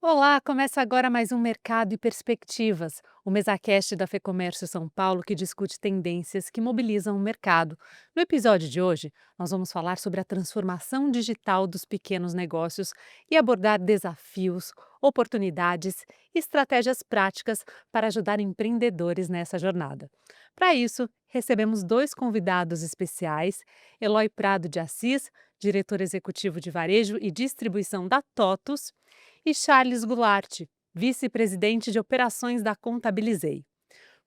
Olá, começa agora mais um Mercado e Perspectivas, o MesaCast da FEComércio São Paulo que discute tendências que mobilizam o mercado. No episódio de hoje, nós vamos falar sobre a transformação digital dos pequenos negócios e abordar desafios, oportunidades e estratégias práticas para ajudar empreendedores nessa jornada. Para isso, recebemos dois convidados especiais: Eloy Prado de Assis, diretor executivo de varejo e distribuição da TOTUS, e Charles Goulart, vice-presidente de operações da Contabilizei.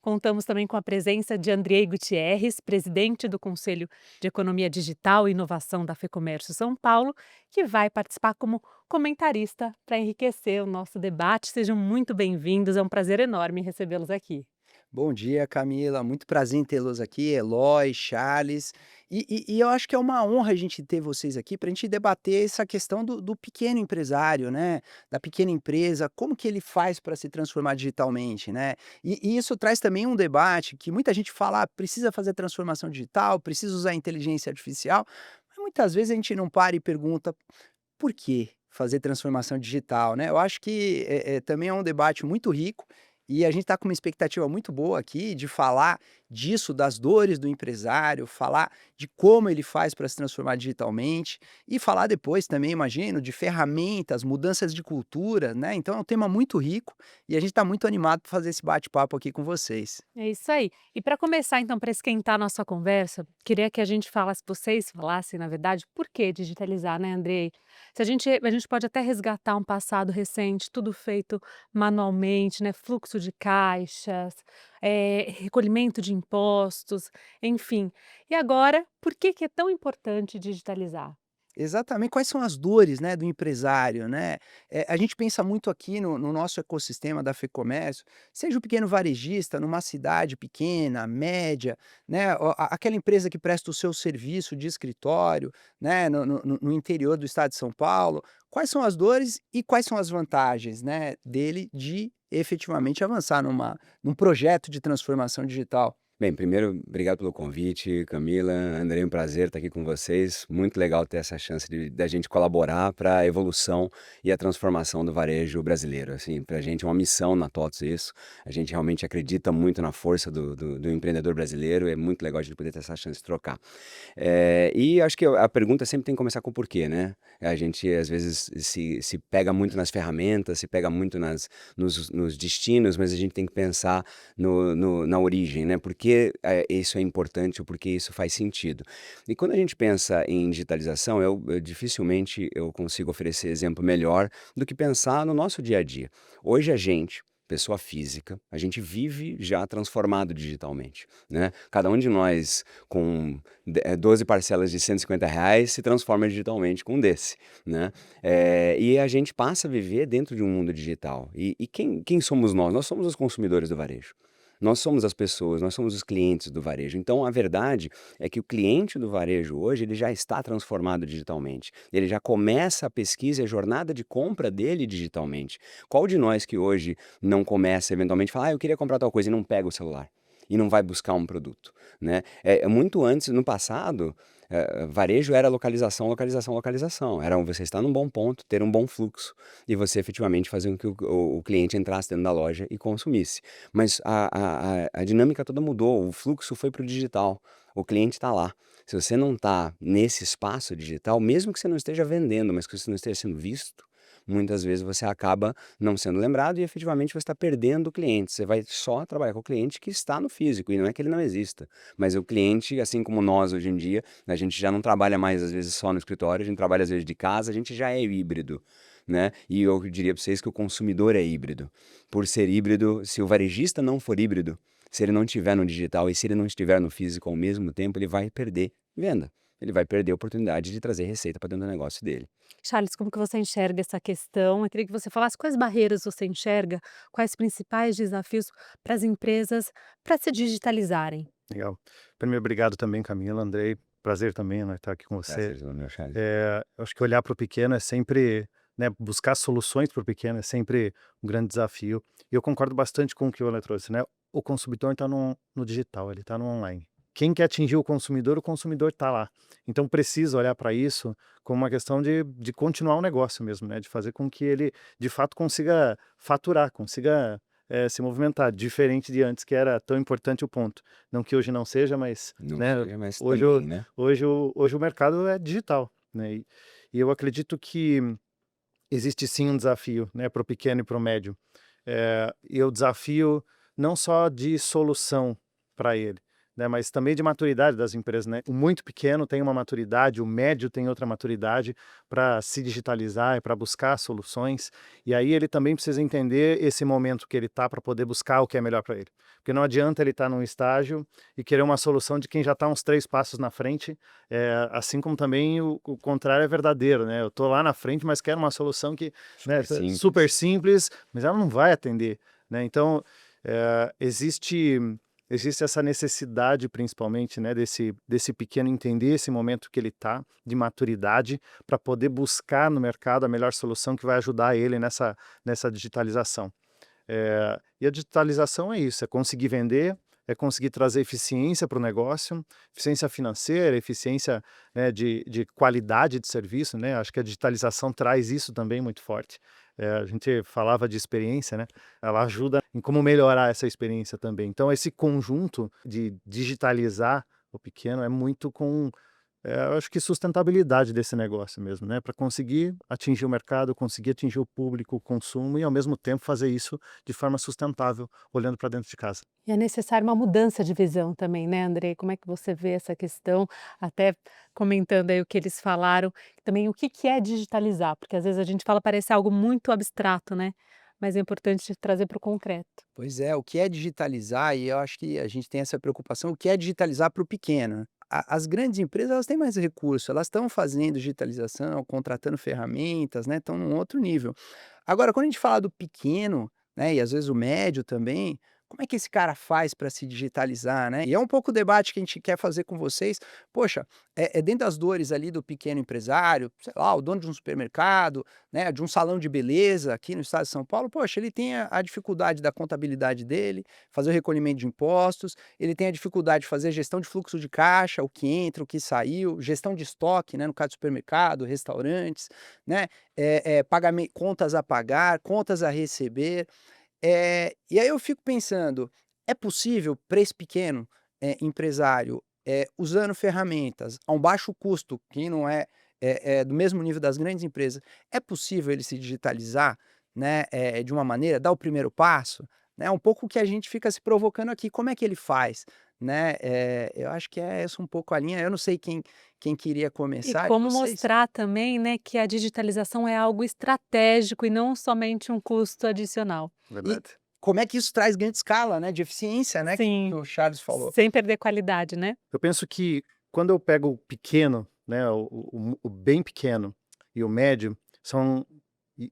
Contamos também com a presença de Andrei Gutierrez, presidente do Conselho de Economia Digital e Inovação da FEComércio São Paulo, que vai participar como comentarista para enriquecer o nosso debate. Sejam muito bem-vindos, é um prazer enorme recebê-los aqui. Bom dia, Camila. Muito prazer em tê-los aqui, Eloy, Charles. E eu acho que é uma honra a gente ter vocês aqui para a gente debater essa questão do pequeno empresário, né? Da pequena empresa, como que ele faz para se transformar digitalmente, né? E isso traz também um debate que muita gente fala, precisa fazer transformação digital, precisa usar inteligência artificial, mas muitas vezes a gente não para e pergunta por que fazer transformação digital, né? Eu acho que também é um debate muito rico e a gente está com uma expectativa muito boa aqui de falar disso, das dores do empresário, falar de como ele faz para se transformar digitalmente e falar depois também, imagino, de ferramentas, mudanças de cultura, né? Então é um tema muito rico e a gente está muito animado para fazer esse bate-papo aqui com vocês. É isso aí. E para começar, então, para esquentar a nossa conversa, queria que a gente falasse, vocês falassem, na verdade, por que digitalizar, né, Andrei? Se a gente pode até resgatar um passado recente, tudo feito manualmente, né, fluxo de caixas, recolhimento de impostos, enfim. E agora, por que que é tão importante digitalizar? Exatamente, quais são as dores, né, do empresário, né? A gente pensa muito aqui no nosso ecossistema da FEComércio, seja o pequeno varejista numa cidade pequena, média, né, aquela empresa que presta o seu serviço de escritório, né, no interior do estado de São Paulo. Quais são as dores e quais são as vantagens, né, dele de efetivamente avançar num projeto de transformação digital? Bem, primeiro, obrigado pelo convite, Camila, Andrei, um prazer estar aqui com vocês. Muito legal ter essa chance de da gente colaborar para a evolução e a transformação do varejo brasileiro. Assim, para a gente é uma missão na TOTS isso. A gente realmente acredita muito na força do empreendedor brasileiro. É muito legal a gente poder ter essa chance de trocar. E acho que a pergunta sempre tem que começar com o porquê, né? A gente às vezes se pega muito nas ferramentas, se pega muito nos destinos, mas a gente tem que pensar na origem, né? Por que isso é importante ou por que isso faz sentido. E quando a gente pensa em digitalização, eu dificilmente eu consigo oferecer exemplo melhor do que pensar no nosso dia a dia. Hoje a gente, pessoa física, a gente vive já transformado digitalmente, né? Cada um de nós com 12 parcelas de R$ 150 se transforma digitalmente com um desse, né? E a gente passa a viver dentro de um mundo digital. E quem somos nós? Nós somos os consumidores do varejo. Nós somos as pessoas, nós somos os clientes do varejo. Então, a verdade é que o cliente do varejo hoje, ele já está transformado digitalmente. Ele já começa a pesquisa e a jornada de compra dele digitalmente. Qual de nós que hoje não começa eventualmente a falar: "Ah, eu queria comprar tal coisa", e não pega o celular? E não vai buscar um produto, né? Muito antes, no passado, varejo era localização, localização, localização. Era você estar num bom ponto, ter um bom fluxo e você efetivamente fazer com que o cliente entrasse dentro da loja e consumisse. Mas a dinâmica toda mudou, o fluxo foi para o digital, o cliente está lá. Se você não está nesse espaço digital, mesmo que você não esteja vendendo, mas que você não esteja sendo visto, muitas vezes você acaba não sendo lembrado e efetivamente você está perdendo o cliente. Você vai só trabalhar com o cliente que está no físico, e não é que ele não exista, mas o cliente, assim como nós hoje em dia, a gente já não trabalha mais às vezes só no escritório, a gente trabalha às vezes de casa, a gente já é híbrido, né? E eu diria para vocês que o consumidor é híbrido. Por ser híbrido, se o varejista não for híbrido, se ele não estiver no digital e se ele não estiver no físico ao mesmo tempo, ele vai perder venda. Ele vai perder a oportunidade de trazer receita para dentro do negócio dele. Charles, como que você enxerga essa questão? Eu queria que você falasse quais barreiras você enxerga, quais principais desafios para as empresas para se digitalizarem. Legal. Primeiro, obrigado também, Camila, Andrei. Prazer também, né, estar aqui com você. Prazer, meu Charles. Eu acho que olhar para o pequeno é sempre, né, buscar soluções para o pequeno é sempre um grande desafio. E eu concordo bastante com o que o Ana trouxe, né? O consumidor está no digital, ele está no online. quem quer atingir o consumidor está lá. Então precisa olhar para isso como uma questão de continuar o negócio mesmo, né? De fazer com que ele, de fato, consiga faturar, consiga se movimentar, diferente de antes, que era tão importante o ponto. Não que hoje não seja, mas, Não né, seja, mas hoje, também, né? hoje o mercado é digital, né? E eu acredito que existe sim um desafio, né, para o pequeno e para o médio. E o desafio não só de solução para ele, né, mas também de maturidade das empresas, né? O muito pequeno tem uma maturidade, o médio tem outra maturidade para se digitalizar e para buscar soluções. E aí ele também precisa entender esse momento que ele está para poder buscar o que é melhor para ele. Porque não adianta ele estar num estágio e querer uma solução de quem já está uns 3 passos na frente, assim como também o contrário é verdadeiro, né? Eu estou lá na frente, mas quero uma solução que, né, Super simples. super simples, mas ela não vai atender, né? Então, existe essa necessidade, principalmente, né, desse pequeno entender esse momento que ele está, de maturidade, para poder buscar no mercado a melhor solução que vai ajudar ele nessa digitalização. E a digitalização é isso, é conseguir vender, é conseguir trazer eficiência para o negócio, eficiência financeira, eficiência, né, de qualidade de serviço, né? Acho que a digitalização traz isso também muito forte. A gente falava de experiência, né? Ela ajuda em como melhorar essa experiência também. Então, esse conjunto de digitalizar o pequeno é muito eu acho que sustentabilidade desse negócio mesmo, né? Para conseguir atingir o mercado, conseguir atingir o público, o consumo e, ao mesmo tempo, fazer isso de forma sustentável, olhando para dentro de casa. E é necessário uma mudança de visão também, né, Andrei? Como é que você vê essa questão? Até comentando aí o que eles falaram, também o que é digitalizar, porque às vezes a gente fala, parece algo muito abstrato, né? Mas é importante trazer para o concreto. Pois é, o que é digitalizar, e eu acho que a gente tem essa preocupação, o que é digitalizar para o pequeno, né? As grandes empresas, elas têm mais recurso, elas estão fazendo digitalização, contratando ferramentas, né, estão num outro nível. Agora, quando a gente fala do pequeno, né, e às vezes o médio também, como é que esse cara faz para se digitalizar, né? E é um pouco o debate que a gente quer fazer com vocês. Poxa, é dentro das dores ali do pequeno empresário, sei lá, o dono de um supermercado, né, de um salão de beleza aqui no estado de São Paulo, poxa, ele tem a dificuldade da contabilidade dele, fazer o recolhimento de impostos, ele tem a dificuldade de fazer a gestão de fluxo de caixa, o que entra, o que saiu, gestão de estoque, né, no caso do supermercado, restaurantes, né, contas a pagar, contas a receber. E aí eu fico pensando, é possível para esse pequeno, empresário, usando ferramentas a um baixo custo, que não é do mesmo nível das grandes empresas, é possível ele se digitalizar, né, de uma maneira, dar o primeiro passo? Né, é um pouco o que a gente fica se provocando aqui, como é que ele faz? Né, eu acho que é essa um pouco a linha, eu não sei quem queria E começar de como vocês. mostrar também, né, que a digitalização é algo estratégico e não somente um custo adicional. E Verdade. como é que isso traz grande escala, né, de eficiência, né, que Sim, o Charles falou. sem perder qualidade, né? Eu penso que quando eu pego o pequeno, né, o bem pequeno e o médio, são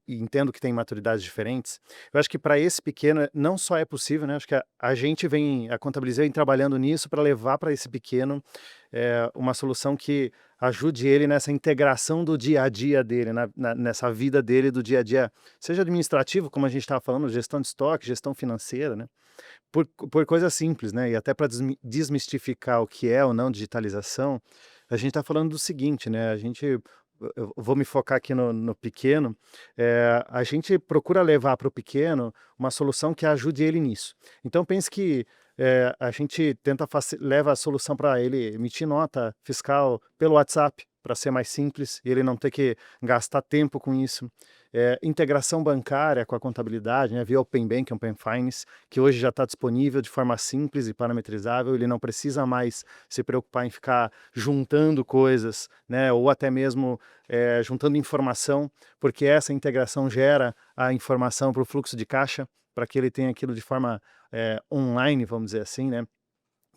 e entendo que tem maturidades diferentes. Eu acho que para esse pequeno não só é possível, né, acho que a gente a Contabilizei vem trabalhando nisso para levar para esse pequeno, uma solução que ajude ele nessa integração do dia a dia dele, nessa vida dele do dia a dia, seja administrativo, como a gente estava falando, gestão de estoque, gestão financeira, né? Por coisas simples, né, e até para desmistificar o que é ou não digitalização, a gente está falando do seguinte, né, eu vou me focar aqui no pequeno, a gente procura levar para o pequeno uma solução que ajude ele nisso. Então pense que, a gente leva a solução para ele emitir nota fiscal pelo WhatsApp, para ser mais simples e ele não ter que gastar tempo com isso. Integração bancária com a contabilidade, né, via Open Bank, Open Finance, que hoje já está disponível de forma simples e parametrizável, ele não precisa mais se preocupar em ficar juntando coisas, né, ou até mesmo juntando informação, porque essa integração gera a informação para o fluxo de caixa, para que ele tenha aquilo de forma online, vamos dizer assim, né?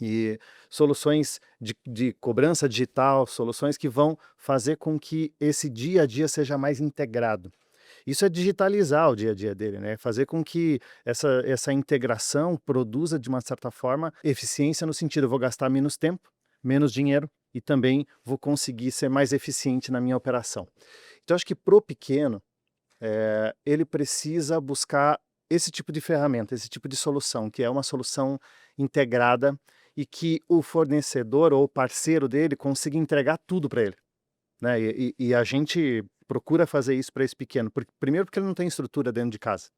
E soluções de cobrança digital, soluções que vão fazer com que esse dia a dia seja mais integrado. Isso é digitalizar o dia a dia dele, né? Fazer com que essa integração produza, de uma certa forma, eficiência no sentido, eu vou gastar menos tempo, menos dinheiro e também vou conseguir ser mais eficiente na minha operação. Então, acho que pro pequeno, ele precisa buscar esse tipo de ferramenta, esse tipo de solução, que é uma solução integrada e que o fornecedor ou o parceiro dele consiga entregar tudo para ele, né? E a gente procura fazer isso para esse pequeno, primeiro porque ele não tem estrutura dentro de casa,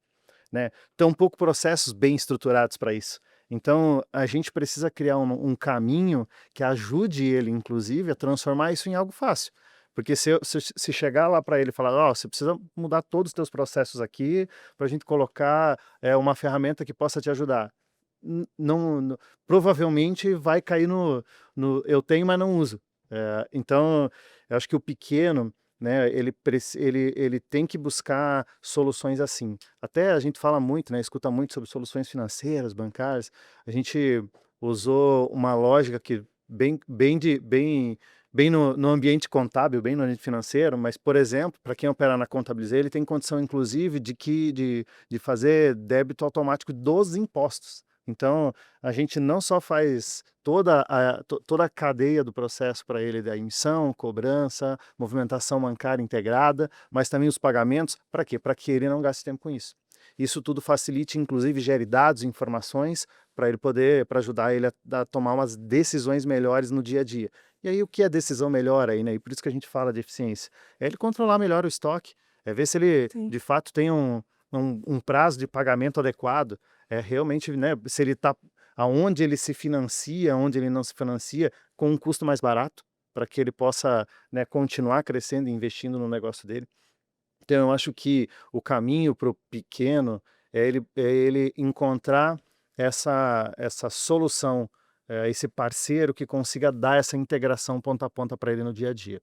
né? Tampouco processos bem estruturados para isso. Então, a gente precisa criar um caminho que ajude ele, inclusive, a transformar isso em algo fácil. Porque se chegar lá para ele e falar, ó, você precisa mudar todos os teus processos aqui para a gente colocar uma ferramenta que possa te ajudar. Não, provavelmente vai cair no eu tenho, mas não uso. Então, eu acho que o pequeno, né, ele tem que buscar soluções assim. Até a gente fala muito, né, escuta muito sobre soluções financeiras, bancárias. A gente usou uma lógica que bem no ambiente contábil, bem no ambiente financeiro, mas, por exemplo, para quem opera na Contabilizei, ele tem condição, inclusive, de fazer débito automático dos impostos. Então, a gente não só faz toda a cadeia do processo para ele, da emissão, cobrança, movimentação bancária integrada, mas também os pagamentos. Para quê? Para que ele não gaste tempo com isso. Isso tudo facilite, inclusive, gere dados, informações para ele poder, para ajudar ele a tomar umas decisões melhores no dia a dia. E aí, o que é decisão melhor aí, né? E por isso que a gente fala de eficiência. É ele controlar melhor o estoque, é ver se ele, Sim. de fato, tem um prazo de pagamento adequado, realmente, né, se ele está aonde ele se financia, onde ele não se financia, com um custo mais barato, para que ele possa, né, continuar crescendo e investindo no negócio dele. Então eu acho que o caminho para o pequeno é ele encontrar essa solução, esse parceiro que consiga dar essa integração ponta a ponta para ele no dia a dia.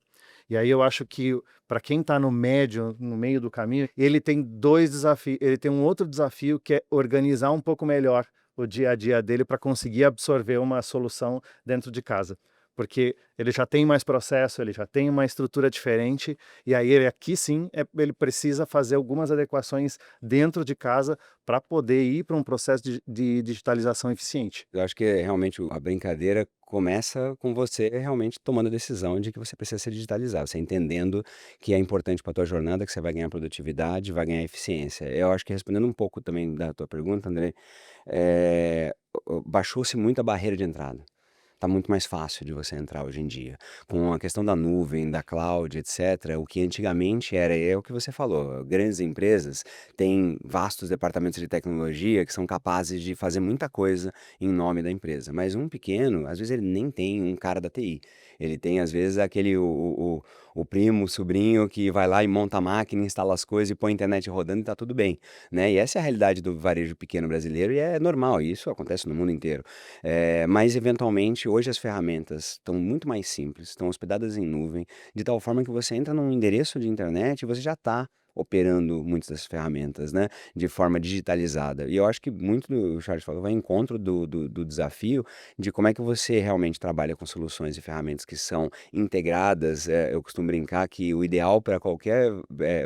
E aí eu acho que para quem está no médio, no meio do caminho, ele tem 2 desafios, ele tem um outro desafio que é organizar um pouco melhor o dia a dia dele para conseguir absorver uma solução dentro de casa. Porque ele já tem mais processo, ele já tem uma estrutura diferente, e aí ele aqui sim, ele precisa fazer algumas adequações dentro de casa para poder ir para um processo de digitalização eficiente. Eu acho que realmente a brincadeira começa com você realmente tomando a decisão de que você precisa se digitalizar, você entendendo que é importante para a tua jornada, que você vai ganhar produtividade, vai ganhar eficiência. Eu acho que respondendo um pouco também da tua pergunta, André, baixou-se muito a barreira de entrada. Tá muito mais fácil de você entrar hoje em dia. Com a questão da nuvem, da cloud, etcétera, o que antigamente era é o que você falou, grandes empresas têm vastos departamentos de tecnologia que são capazes de fazer muita coisa em nome da empresa, mas um pequeno, às vezes ele nem tem um cara da TI, ele tem às vezes aquele o primo, o sobrinho que vai lá e monta a máquina, instala as coisas e põe a internet rodando e tá tudo bem, né, e essa é a realidade do varejo pequeno brasileiro e é normal, e isso acontece no mundo inteiro. Mas eventualmente hoje as ferramentas estão muito mais simples, estão hospedadas em nuvem, de tal forma que você entra num endereço de internet e você já está operando muitas dessas ferramentas, né, de forma digitalizada. E eu acho que muito do o Charles falou vai ao encontro do desafio de como é que você realmente trabalha com soluções e ferramentas que são integradas. Eu costumo brincar que o ideal para qualquer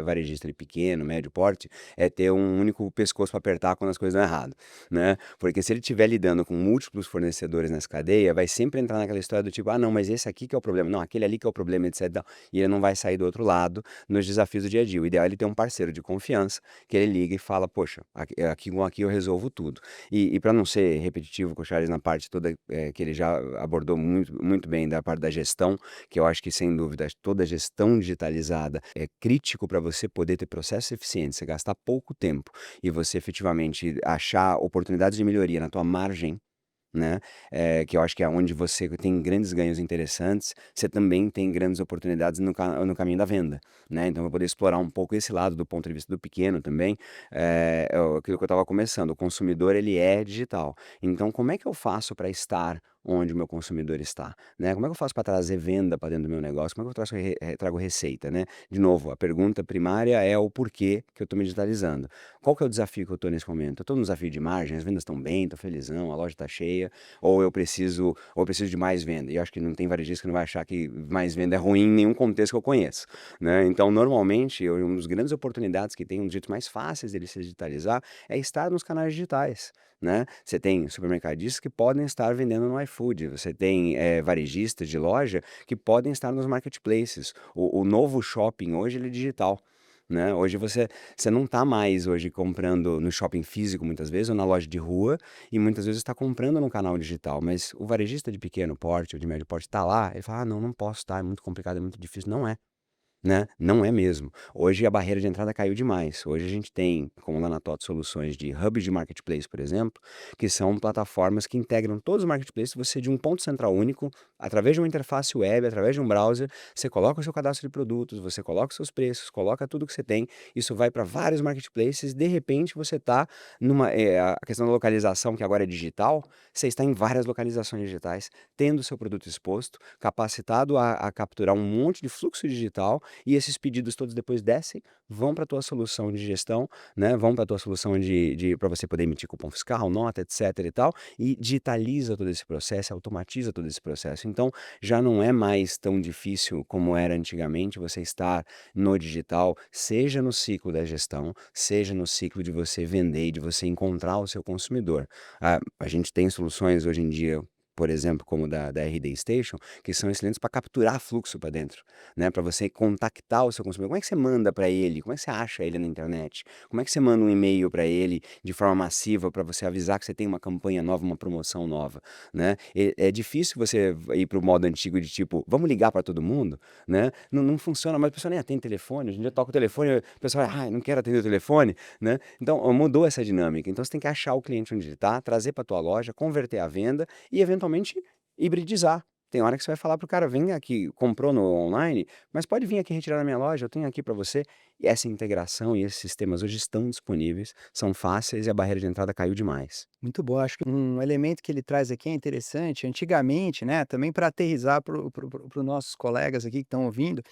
varejista de pequeno, médio porte, é ter um único pescoço para apertar quando as coisas dão errado, né? Porque se ele estiver lidando com múltiplos fornecedores nessa cadeia, vai sempre entrar naquela história do tipo, ah, não, mas esse aqui que é o problema, não, aquele ali que é o problema, etc. E ele não vai sair do outro lado nos desafios do dia a dia. O ideal é ele ter um parceiro de confiança que ele liga e fala, poxa, aqui eu resolvo tudo. E para não ser repetitivo com o Charles na parte toda que ele já abordou muito bem da parte da gestão, que eu acho que sem dúvida toda a gestão digitalizada é crítico para você poder ter processos eficientes, você gastar pouco tempo e você efetivamente achar oportunidades de melhoria na tua margem, né, que eu acho que é onde você tem grandes ganhos interessantes, você também tem grandes oportunidades no caminho da venda, né, então eu vou poder explorar um pouco esse lado do ponto de vista do pequeno também, aquilo que eu estava começando, o consumidor ele é digital, então como é que eu faço para estar onde o meu consumidor está, né, como é que eu faço para trazer venda para dentro do meu negócio, como é que eu trago receita, né, de novo, a pergunta primária é o porquê que eu estou me digitalizando, qual que é o desafio que eu estou nesse momento, eu estou num desafio de margem, as vendas estão bem, estou felizão, a loja está cheia, ou eu preciso de mais venda. E eu acho que não tem varejista que não vai achar que mais venda é ruim em nenhum contexto que eu conheço, né. Então, normalmente, uma das grandes oportunidades que tem, um dos jeitos mais fáceis dele se digitalizar, é estar nos canais digitais, né. Você tem supermercadistas que podem estar vendendo no iFood, você tem, varejistas de loja que podem estar nos marketplaces. O novo shopping hoje ele é digital. né? Hoje você não está mais hoje comprando no shopping físico muitas vezes ou na loja de rua e muitas vezes está comprando no canal digital, mas o varejista de pequeno porte ou de médio porte está lá, ele fala: "Ah, não, não posso estar, é muito complicado, é muito difícil". Não é. Né, não é mesmo. Hoje a barreira de entrada caiu demais. Hoje a gente tem, como lá na TOTS, soluções de hubs de marketplace, por exemplo, que são plataformas que integram todos os marketplaces, você de um ponto central único, através de uma interface web, através de um browser, você coloca o seu cadastro de produtos, você coloca os seus preços, coloca tudo que você tem, isso vai para vários marketplaces, de repente você está numa a questão da localização, que agora é digital, você está em várias localizações digitais, tendo o seu produto exposto, capacitado a capturar um monte de fluxo digital e esses pedidos todos depois descem, vão para a tua solução de gestão, né, vão para a tua solução de para você poder emitir cupom fiscal, nota, etc e tal, e digitaliza todo esse processo, automatiza todo esse processo. Então, já não é mais tão difícil como era antigamente você estar no digital, seja no ciclo da gestão, seja no ciclo de você vender e de você encontrar o seu consumidor. A gente tem soluções hoje em dia, por exemplo, como da RD Station, que são excelentes para capturar fluxo para dentro, né, para você contactar o seu consumidor. Como é que você manda para ele? Como é que você acha ele na internet? Como é que você manda um e-mail para ele de forma massiva para você avisar que você tem uma campanha nova, uma promoção nova, né? É difícil você ir para o modo antigo de tipo, vamos ligar para todo mundo, né? Não funciona, mas a pessoa nem atende telefone. Hoje em dia toca o telefone, o pessoal, não quero atender o telefone, né? Então, mudou essa dinâmica. Então, você tem que achar o cliente onde ele está, trazer para tua loja, converter a venda e, eventualmente, hibridizar. Tem hora que você vai falar para o cara: "Vem aqui, comprou no online, mas pode vir aqui retirar na minha loja, eu tenho aqui para você". E essa integração e esses sistemas hoje estão disponíveis, são fáceis e a barreira de entrada caiu demais. Muito bom, acho que um elemento que ele traz aqui é interessante, antigamente, né, também para aterrissar para os nossos colegas aqui que estão ouvindo,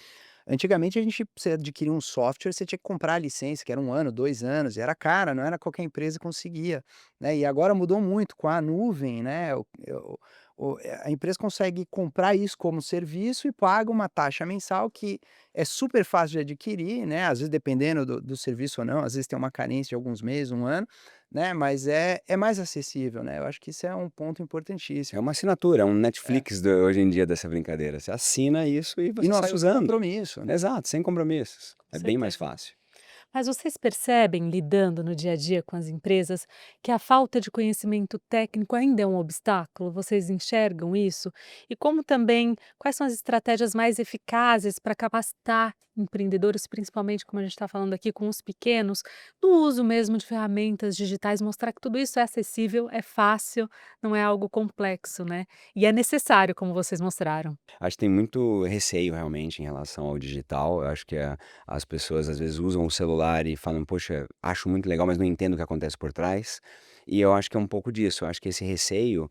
antigamente a gente você adquiria um software, você tinha que comprar a licença, que era 1 ano, 2 anos, e era cara, não era qualquer empresa que conseguia, né, e agora mudou muito com a nuvem, né, a empresa consegue comprar isso como serviço e paga uma taxa mensal que é super fácil de adquirir, né, às vezes dependendo do serviço ou não, às vezes tem uma carência de alguns meses, 1 ano, né, mas é mais acessível, né, eu acho que isso é um ponto É importantíssimo. uma assinatura, é um É. Netflix hoje em dia dessa brincadeira. Você assina isso e E você não sai assusta usando. compromisso, né. Exato, sem compromissos. Com É bem mais certeza. fácil. Mas vocês percebem, lidando no dia a dia com as empresas, que a falta de conhecimento técnico ainda é um obstáculo? Vocês enxergam isso? E como também, quais são as estratégias mais eficazes para capacitar empreendedores, principalmente como a gente está falando aqui com os pequenos, no uso mesmo de ferramentas digitais, mostrar que tudo isso é acessível, é fácil, não é algo complexo, né? E é necessário, como vocês mostraram. Acho que tem muito receio realmente em relação ao digital. Eu acho que as pessoas às vezes usam o celular e falam: "Poxa, acho muito legal, mas não entendo o que acontece por trás". E eu acho que é um pouco disso. Eu acho que esse receio,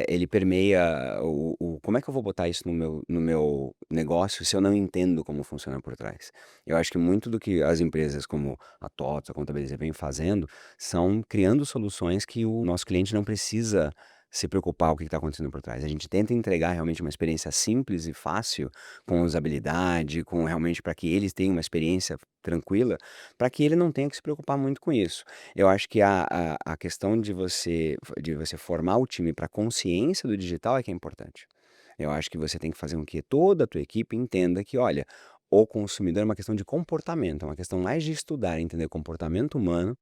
ele permeia o como é que eu vou botar isso no meu negócio se eu não entendo como funciona por trás? Eu acho que muito do que as empresas como a TOTS, a Contabilizei vem fazendo, são criando soluções que o nosso cliente não precisa se preocupar o que está acontecendo por trás. A gente tenta entregar realmente uma experiência simples e fácil, com usabilidade, com realmente para que eles tenham uma experiência tranquila, para que ele não tenha que se preocupar muito com isso. Eu acho que a questão de você formar o time para consciência do digital é que é importante. Eu acho que você tem que fazer com que toda a tua equipe entenda que, olha, o consumidor é uma questão de comportamento, é uma questão mais de estudar, entender o comportamento humano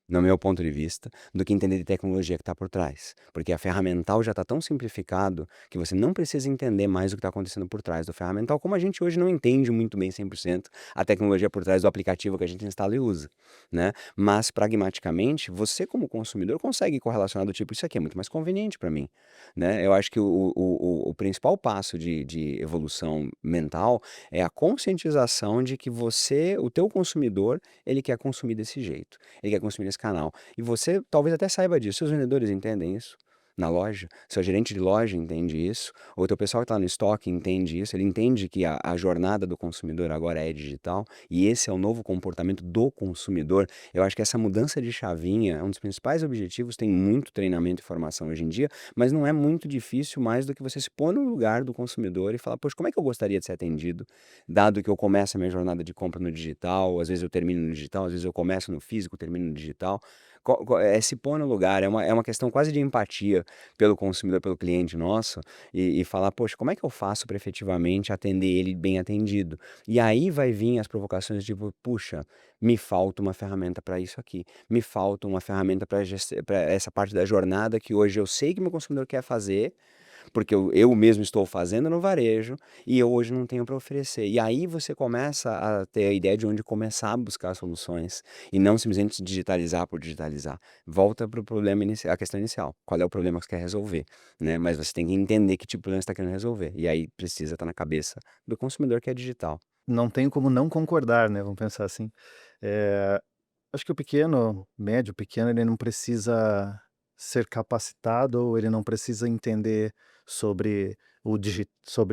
no meu ponto de vista, do que entender de tecnologia que está por trás. Porque a ferramental já está tão simplificado que você não precisa entender mais o que está acontecendo por trás do ferramental, como a gente hoje não entende muito bem 100% a tecnologia por trás do aplicativo que a gente instala e usa, né? Mas pragmaticamente, você como consumidor consegue correlacionar do tipo, isso aqui é muito mais conveniente para mim, né? Eu acho que o principal passo de evolução mental é a conscientização de que você, o teu consumidor, ele quer consumir desse jeito. Ele quer consumir nesse canal. E você talvez até saiba disso. Seus vendedores entendem isso na loja, seu gerente de loja entende isso, ou teu pessoal que está no estoque entende isso, ele entende que a jornada do consumidor agora é digital e esse é o novo comportamento do consumidor. Eu acho que essa mudança de chavinha é um dos principais objetivos, tem muito treinamento e formação hoje em dia, mas não é muito difícil mais do que você se pôr no lugar do consumidor e falar, poxa, como é que eu gostaria de ser atendido, dado que eu começo a minha jornada de compra no digital, às vezes eu termino no digital, às vezes eu começo no físico, termino no digital. Se pôr no lugar, é uma questão quase de empatia pelo consumidor, pelo cliente nosso, e falar: "Poxa, como é que eu faço para efetivamente atender ele bem atendido?". E aí vai vir as provocações tipo: "Puxa, me falta uma ferramenta para isso aqui, me falta uma ferramenta para essa parte da jornada que hoje eu sei que meu consumidor quer fazer, porque eu mesmo estou fazendo no varejo e eu hoje não tenho para oferecer". E aí você começa a ter a ideia de onde começar a buscar soluções e não simplesmente digitalizar por digitalizar. Volta para o problema inicial, a questão inicial. Qual é o problema que você quer resolver, né? Mas você tem que entender que tipo de problema você está querendo resolver. E aí precisa estar na cabeça do consumidor que é digital. Não tenho como não concordar, né, vamos pensar assim. Eh, Acho que o pequeno, médio, pequeno, ele não precisa ser capacitado ou ele não precisa entender sobre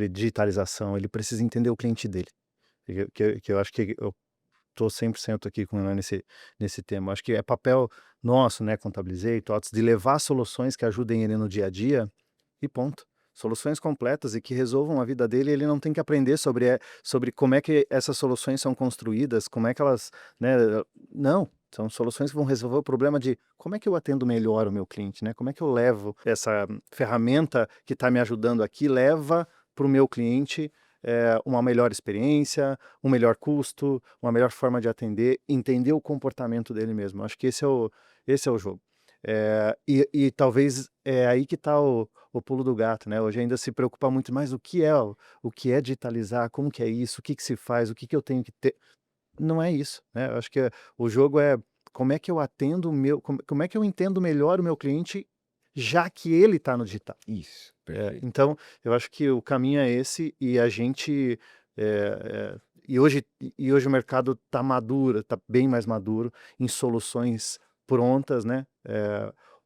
digitalização, ele precisa entender o cliente dele. Que eu acho que eu tô 100% aqui com ela nesse tema. Acho que é papel nosso, né, Contabilizei, TOTS, de levar soluções que ajudem ele no dia a dia e ponto. Soluções completas e que resolvam a vida dele, ele não tem que aprender sobre como é que essas soluções são construídas, como é que elas, né, não, são soluções que vão resolver o problema de como é que eu atendo melhor o meu cliente, né? Como é que eu levo essa ferramenta que está me ajudando aqui, leva para o meu cliente, uma melhor experiência, um melhor custo, uma melhor forma de atender, entender o comportamento dele mesmo. Acho que esse é o jogo. E talvez é aí que está o pulo do gato, né? Hoje ainda se preocupa muito mais o que é digitalizar, como que é isso, o que que se faz, o que que eu tenho que ter. Não é isso, né? Eu acho que o jogo é como é que eu atendo o meu, como é que eu entendo melhor o meu cliente, já que ele está no digital. Isso, perfeito. Então, eu acho que o caminho é esse e a gente, e hoje o mercado está maduro, está bem mais maduro em soluções prontas, né,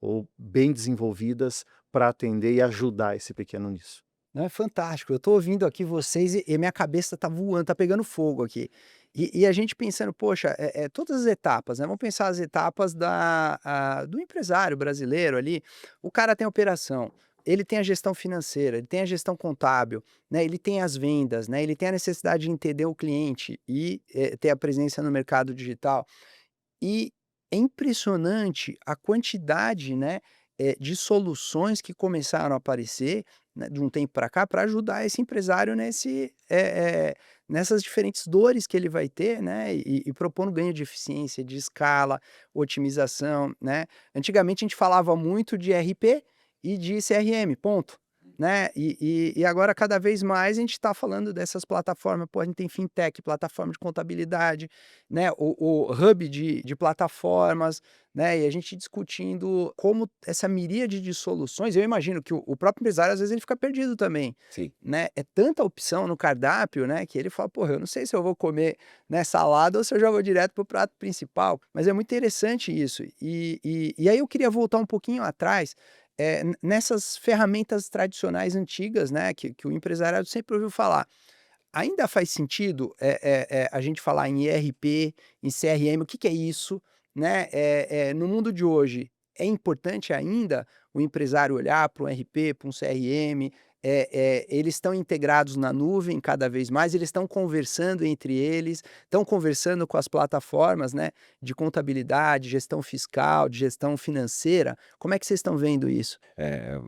ou bem desenvolvidas para atender e ajudar esse pequeno nisso. Não, é fantástico. Eu tô ouvindo aqui vocês e minha cabeça tá voando, tá pegando fogo aqui. E a gente pensando, poxa, todas as etapas, né? Vamos pensar as etapas do empresário brasileiro ali. O cara tem a operação, ele tem a gestão financeira, ele tem a gestão contábil, né? Ele tem as vendas, né? Ele tem a necessidade de entender o cliente e ter a presença no mercado digital. E é impressionante a quantidade, né, de soluções que começaram a aparecer, né, de um tempo para cá, para ajudar esse empresário nessas diferentes dores que ele vai ter, né, e propondo ganho de eficiência, de escala, otimização, né. Antigamente a gente falava muito de RP e de CRM, ponto, né, e agora cada vez mais a gente está falando dessas plataformas, pô, a gente tem fintech, plataforma de contabilidade, né, o hub de plataformas, né, e a gente discutindo como essa miríade de soluções, eu imagino que o próprio empresário às vezes ele fica perdido também, Sim. né, é tanta opção no cardápio, né, que ele fala: "Porra, eu não sei se eu vou comer, né, salada ou se eu já vou direto para o prato principal", mas é muito interessante isso. E aí eu queria voltar um pouquinho atrás, nessas ferramentas tradicionais antigas, né, que o empresariado sempre ouviu falar. Ainda faz sentido, a gente falar em ERP, em CRM, o que que é isso, né? No mundo de hoje, é importante ainda o empresário olhar para um ERP, para um CRM, eles estão integrados na nuvem cada vez mais, eles estão conversando entre eles, estão conversando com as plataformas, né, de contabilidade, gestão fiscal, de gestão financeira. Como é que vocês estão vendo isso?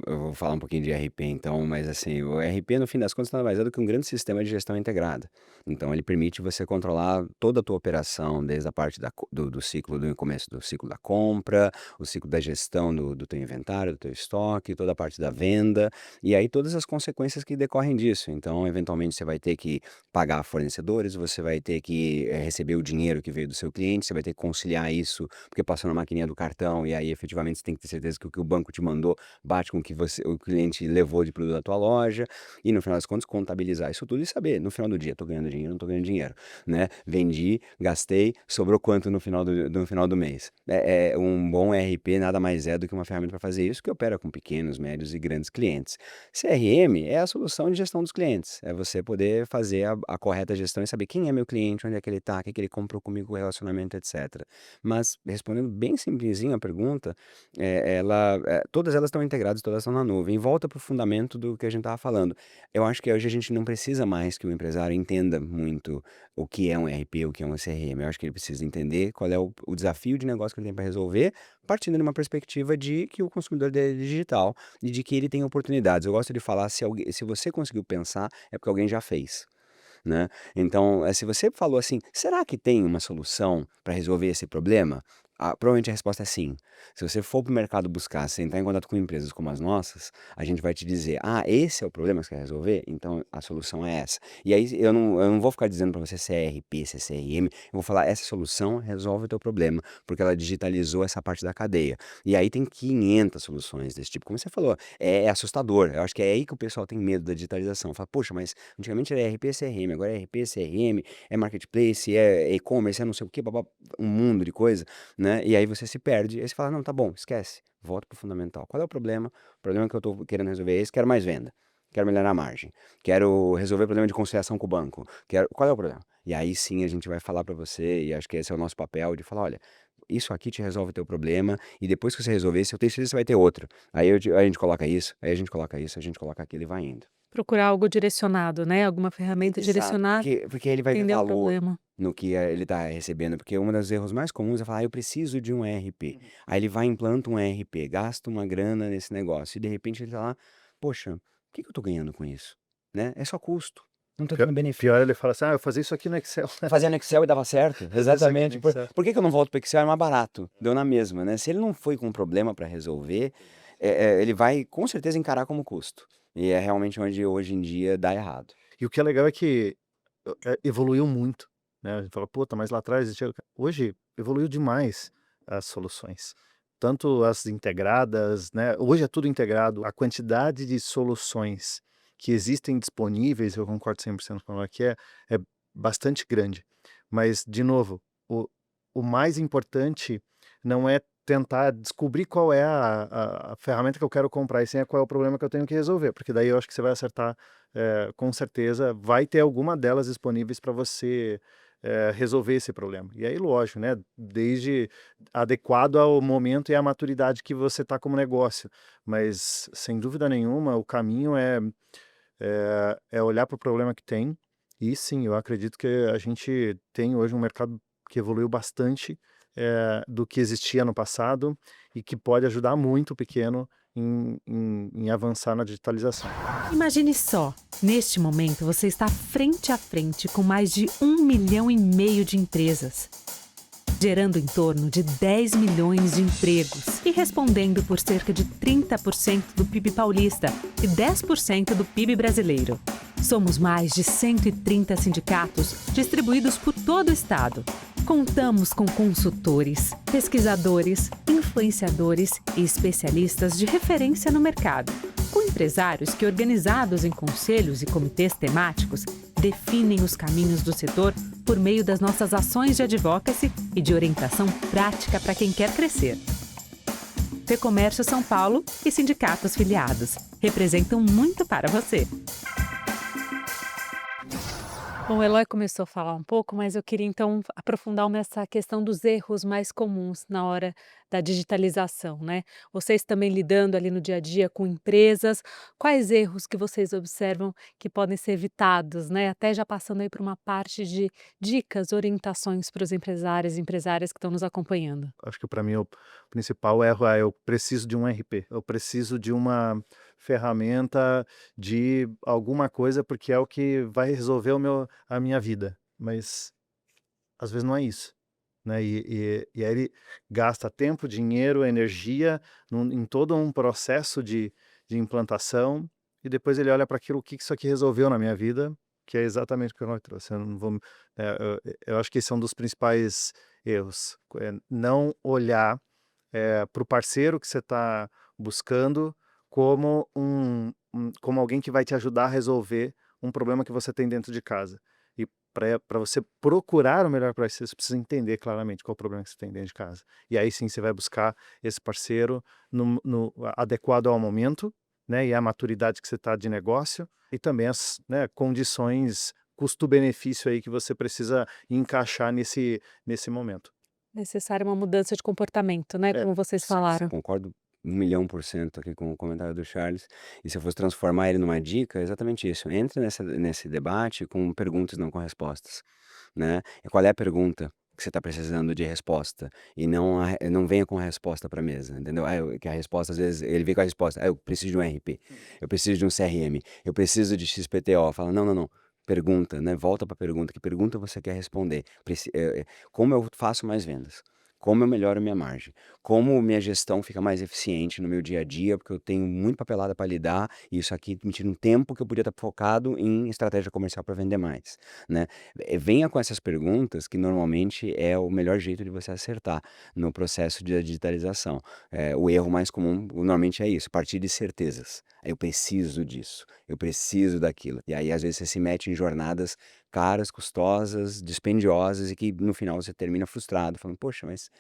Eu vou falar um pouquinho de RP então, mas assim, o RP no fim das contas nada mais é do que um grande sistema de gestão integrada. Então ele permite você controlar toda a tua operação, desde a parte do ciclo do começo do ciclo da compra, o ciclo da gestão do teu inventário, do teu estoque, toda a parte da venda, e aí todas as consequências que decorrem disso. Então, eventualmente, você vai ter que pagar fornecedores, você vai ter que receber o dinheiro que veio do seu cliente, você vai ter que conciliar isso, porque passou na maquininha do cartão, e aí efetivamente você tem que ter certeza que o banco te mandou bate com o que o cliente levou de produto da tua loja, e no final das contas contabilizar isso tudo e saber, no final do dia, tô ganhando dinheiro, não tô ganhando dinheiro, né? Vendi, gastei, sobrou quanto no final do mês. Um bom ERP nada mais é do que uma ferramenta para fazer isso, que opera com pequenos, médios e grandes clientes. CRM é a solução de gestão dos clientes, é você poder fazer a correta gestão e saber quem é meu cliente, onde é que ele está, o que que ele comprou comigo, o relacionamento, etc. Mas, respondendo bem simplesinho a pergunta, todas elas estão integradas, todas estão na nuvem. E volta para o fundamento do que a gente estava falando. Eu acho que hoje a gente não precisa mais que o empresário entenda muito o que é um RP, o que é um CRM. Eu acho que ele precisa entender qual é o desafio de negócio que ele tem para resolver, partindo de uma perspectiva de que o consumidor dele é digital e de que ele tem oportunidades. Eu gosto de falar, se você conseguiu pensar, é porque alguém já fez, né. Então, se você falou assim: "Será que tem uma solução para resolver esse problema?", provavelmente a resposta é sim. Se você for para o mercado buscar, se entrar em contato com empresas como as nossas, a gente vai te dizer: "Ah, esse é o problema que você quer resolver? Então a solução é essa". E aí eu não vou ficar dizendo para você se é ERP, se é CRM, eu vou falar: "Essa solução resolve o teu problema", porque ela digitalizou essa parte da cadeia. E aí tem 500 soluções desse tipo, como você falou, é assustador. Eu acho que é aí que o pessoal tem medo da digitalização. Fala: "Poxa, mas antigamente era ERP, CRM, agora é ERP, CRM, é marketplace, é e-commerce, é não sei o quê, um mundo de coisa", né, e aí você se perde, aí você fala: "Não, tá bom, esquece, volta para o fundamental. Qual é o problema? O problema que eu tô querendo resolver é esse, quero mais venda, quero melhorar a margem, quero resolver o problema de conciliação com o banco, quero qual é o problema?". E aí sim a gente vai falar para você, e acho que esse é o nosso papel, de falar: "Olha, isso aqui te resolve o teu problema, e depois que você resolver esse, eu tenho certeza que você vai ter outro. Aí a gente coloca isso, aí a gente coloca isso, a gente coloca aquilo e vai indo". Procurar algo direcionado, né, alguma ferramenta Exato, direcionada, porque ele vai ver entender o valor problema. no que, ele está recebendo, porque um dos erros mais comuns é falar: "Ah, eu preciso de um ERP". Uhum. Aí ele vai e implanta um ERP, gasta uma grana nesse negócio e de repente ele tá lá: "Poxa, o que que eu estou ganhando com isso?", né, é só custo, não estou Pior tendo benefício. pior ele fala assim: "Ah, eu fazia isso aqui no Excel, Fazia no Excel e dava certo, fazia isso aqui no exatamente. Excel". Por que que eu não volto para o Excel? É mais barato, deu na mesma, né. Se ele não foi com um problema para resolver, ele vai com certeza encarar como custo, e é realmente onde hoje em dia dá errado. E o que é legal é que, evoluiu muito, né, a gente fala: "Puta, mas lá atrás existia", hoje evoluiu demais as soluções, tanto as integradas, né, hoje é tudo integrado, a quantidade de soluções que existem disponíveis, eu concordo 100% com ela, que é bastante grande. Mas, de novo, o o mais importante não é tentar descobrir qual é a ferramenta que eu quero comprar, e sim é qual é o problema que eu tenho que resolver, porque daí eu acho que você vai acertar, com certeza vai ter alguma delas disponíveis para você, resolver esse problema. E aí lógico, né, desde adequado ao momento e à maturidade que você está como negócio, mas sem dúvida nenhuma o caminho é olhar para o problema que tem, e sim, eu acredito que a gente tem hoje um mercado que evoluiu bastante, do que existia no passado e que pode ajudar muito o pequeno em avançar na digitalização. Imagine só, neste momento você está frente a frente com mais de 1,5 milhão de empresas, gerando em torno de 10 milhões de empregos e respondendo por cerca de 30% do PIB paulista e 10% do PIB brasileiro. Somos mais de 130 sindicatos distribuídos por todo o estado. Contamos com consultores, pesquisadores, influenciadores e especialistas de referência no mercado, com empresários que, organizados em conselhos e comitês temáticos, definem os caminhos do setor por meio das nossas ações de advocacy e de orientação prática para quem quer crescer. Fecomércio São Paulo e sindicatos filiados representam muito para você. Bom, o Eloy começou a falar um pouco, mas eu queria então aprofundar nessa questão dos erros mais comuns na hora da digitalização, né? Vocês também lidando ali no dia a dia com empresas, quais erros que vocês observam que podem ser evitados, né? Até já passando aí para uma parte de dicas, orientações para os empresários e empresárias que estão nos acompanhando. Acho que para mim o principal erro é: eu preciso de um RP, eu preciso de uma ferramenta, de alguma coisa, porque é o que vai resolver a minha vida, mas às vezes não é isso, né, e aí ele gasta tempo, dinheiro, energia em todo um processo de implantação, e depois ele olha para aquilo: "O que que isso aqui resolveu na minha vida?", que é exatamente o que eu trouxe, eu não vou eu acho que esse é um dos principais erros, não olhar, para o parceiro que você está buscando como como alguém que vai te ajudar a resolver um problema que você tem dentro de casa. E para você procurar o melhor para você, você precisa entender claramente qual é o problema que você tem dentro de casa. E aí sim você vai buscar esse parceiro adequado ao momento, né, e à maturidade que você está de negócio, e também as, né, condições custo-benefício aí que você precisa encaixar nesse momento. Necessária uma mudança de comportamento, né? É, Como vocês falaram. Concordo 1.000.000% aqui com o comentário do Charles, e se eu fosse transformar ele numa dica, é exatamente isso, entre nesse debate com perguntas, não com respostas, né. E qual é a pergunta? que você está precisando de resposta e não venha com a resposta para a mesa, entendeu? Que a resposta às vezes ele vem com a resposta: "Eu preciso de um RP, eu preciso de um CRM, eu preciso de XPTO", fala: "Não, não, não, pergunta, né, volta para a pergunta, que pergunta você quer responder? Como eu faço mais vendas? Como eu melhoro minha margem? Como minha gestão fica mais eficiente no meu dia a dia, porque eu tenho muito papelada para lidar e isso aqui me tira um tempo que eu podia estar focado em estratégia comercial para vender mais", né. Venha com essas perguntas que normalmente é o melhor jeito de você acertar no processo de digitalização. O erro mais comum normalmente é isso, partir de certezas. "Eu preciso disso, eu preciso daquilo", e aí às vezes você se mete em jornadas caras, custosas, dispendiosas e que no final você termina frustrado, falando: "Poxa, mas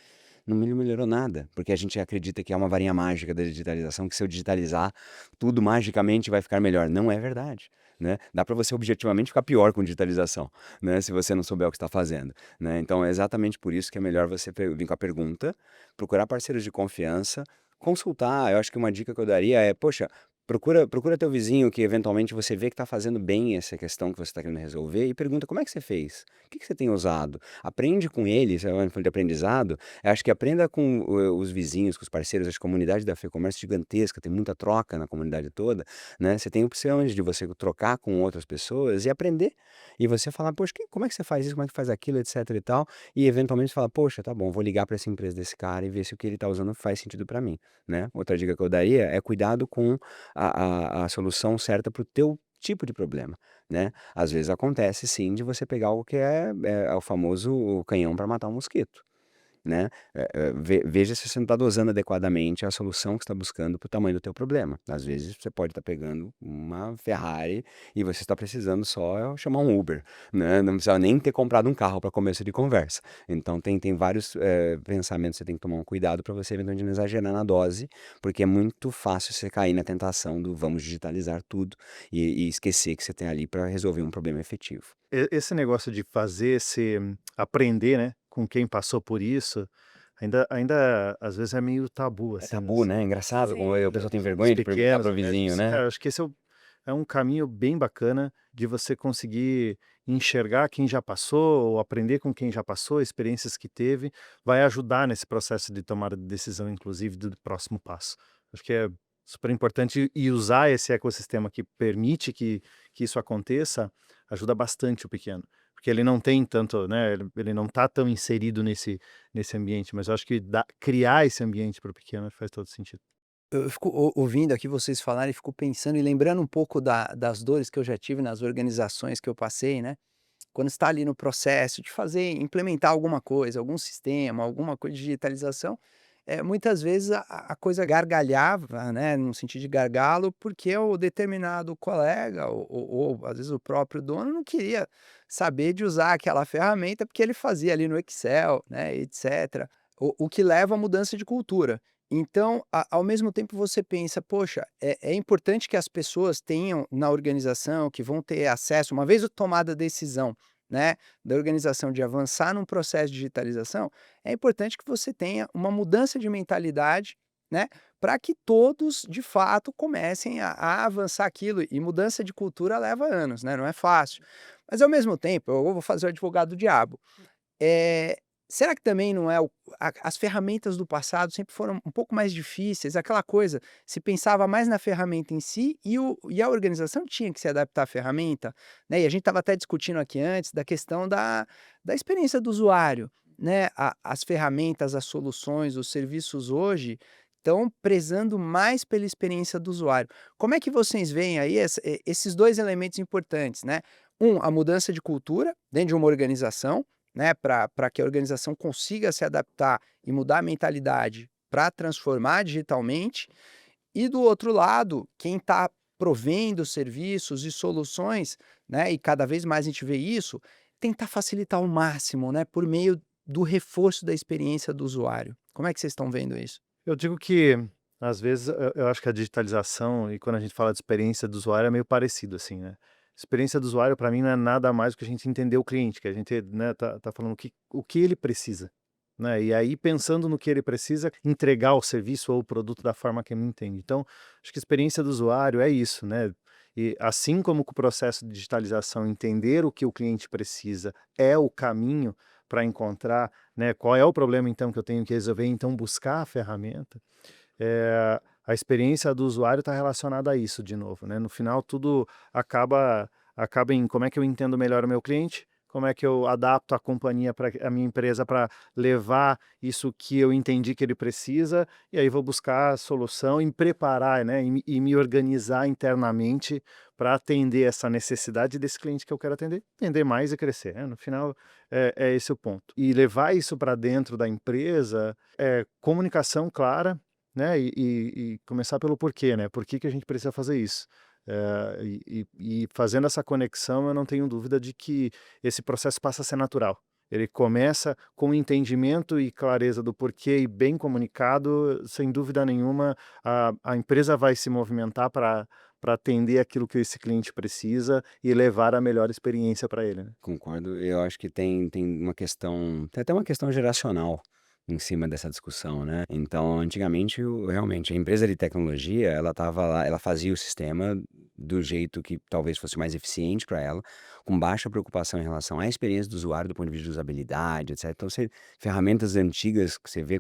não me melhorou nada", porque a gente acredita que é uma varinha mágica da digitalização, que se eu digitalizar, tudo magicamente vai ficar melhor. Não é verdade, né. Dá para você objetivamente ficar pior com digitalização, né, se você não souber o que está fazendo, né. Então é exatamente por isso que é melhor você vir com a pergunta, procurar parceiros de confiança, consultar. Eu acho que uma dica que eu daria é: poxa, procura teu vizinho que eventualmente você vê que está fazendo bem essa questão que você está querendo resolver e pergunta: "Como é que você fez? O que que você tem usado?". Aprende com eles, se é de aprendizado, eu acho que aprenda com os vizinhos, com os parceiros. Acho que a comunidade da FEComércio é gigantesca, tem muita troca na comunidade toda, né, você tem opções de você trocar com outras pessoas e aprender, e você falar: "Poxa, como é que você faz isso, como é que faz aquilo, etc e tal", e eventualmente falar: "Poxa, tá bom, vou ligar para essa empresa desse cara e ver se o que ele está usando faz sentido para mim", né. Outra dica que eu daria é cuidado com a solução certa para o teu tipo de problema, né. Às vezes acontece sim de você pegar algo que é o famoso canhão para matar um mosquito, né. Veja se você não está dosando adequadamente a solução que você está buscando para o tamanho do teu problema. Às vezes você pode estar pegando uma Ferrari e você está precisando só chamar um Uber, né, não precisa nem ter comprado um carro para começo de conversa. Então tem vários, pensamentos que você tem que tomar um cuidado para você eventualmente não exagerar na dose, porque é muito fácil você cair na tentação do "vamos digitalizar tudo", e esquecer que você tem ali para resolver um problema efetivo. Esse negócio de fazer esse aprender, né, com quem passou por isso, ainda às vezes é meio tabu, É assim, tabu, né, é engraçado como o Sim. pessoal tem os vergonha de perguntar pequenos, para o os vizinho, médios. né. Eu acho que esse é um caminho bem bacana de você conseguir enxergar quem já passou ou aprender com quem já passou, experiências que teve, vai ajudar nesse processo de tomada de decisão, inclusive do próximo passo. Acho que é super importante e usar esse ecossistema que permite que isso aconteça, ajuda bastante o pequeno. Porque ele não tem tanto, né, ele não está tão inserido nesse ambiente, mas eu acho que criar esse ambiente para o pequeno faz todo sentido. Eu fico ouvindo aqui vocês falarem e fico pensando e lembrando um pouco das dores que eu já tive nas organizações que eu passei, né. Quando está ali no processo de fazer implementar alguma coisa, algum sistema, alguma coisa de digitalização, muitas vezes a coisa gargalhava, né, no sentido de gargalo, porque o determinado colega ou às vezes o próprio dono não queria saber de usar aquela ferramenta, porque ele fazia ali no Excel, né, etcétera. O que leva à mudança de cultura. Então, ao mesmo tempo você pensa: "Poxa, é importante que as pessoas tenham na organização, que vão ter acesso", uma vez tomada a decisão, né, da organização de avançar num processo de digitalização, é importante que você tenha uma mudança de mentalidade, né, para que todos de fato comecem a avançar aquilo, e mudança de cultura leva anos, né, não é fácil. Mas ao mesmo tempo, eu vou fazer o advogado do diabo. Eh, Será que também não é as ferramentas do passado sempre foram um pouco mais difíceis, aquela coisa, se pensava mais na ferramenta em si e a organização tinha que se adaptar à ferramenta, né, e a gente estava até discutindo aqui antes da questão da experiência do usuário, né, as ferramentas, as soluções, os serviços hoje estão prezando mais pela experiência do usuário. Como é que vocês veem aí esses 2 elementos importantes, né, a mudança de cultura dentro de uma organização, né, para que a organização consiga se adaptar e mudar a mentalidade para transformar digitalmente, e do outro lado, quem está provendo serviços e soluções, né, e cada vez mais a gente vê isso, tentar facilitar ao máximo, né, por meio do reforço da experiência do usuário. Como é que vocês estão vendo isso? Eu digo que, às vezes, eu acho que a digitalização e quando a gente fala de experiência do usuário é meio parecido, assim, né. Experiência do usuário para mim não é nada mais do que a gente entender o cliente, que a gente, né, tá falando o que ele precisa, né, e aí pensando no que ele precisa, entregar o serviço ou o produto da forma que ele entende. Então, acho que a experiência do usuário é isso, né, e assim como com o processo de digitalização, entender o que o cliente precisa é o caminho para encontrar, né, qual é o problema então que eu tenho que resolver, então buscar a ferramenta, a experiência do usuário está relacionada a isso de novo, né? No final tudo acaba em como é que eu entendo melhor o meu cliente, como é que eu adapto a companhia para a minha empresa para levar isso que eu entendi que ele precisa, e aí vou buscar a solução e preparar, né, e me organizar internamente para atender essa necessidade desse cliente que eu quero atender mais e crescer, né? No final é esse o ponto. E levar isso para dentro da empresa é comunicação clara, né, e começar pelo porquê, né, por que que a gente precisa fazer isso. E fazendo essa conexão, eu não tenho dúvida de que esse processo passa a ser natural. Ele começa com entendimento e clareza do porquê e bem comunicado, sem dúvida nenhuma, a empresa vai se movimentar para atender aquilo que esse cliente precisa e levar a melhor experiência para ele, né. Concordo. Eu acho que tem uma questão, tem até uma questão geracional em cima dessa discussão, né. Então, antigamente, realmente, a empresa de tecnologia, ela estava lá, ela fazia o sistema do jeito que talvez fosse mais eficiente para ela, com baixa preocupação em relação à experiência do usuário, do ponto de vista de usabilidade, etc. Então, ferramentas antigas que você vê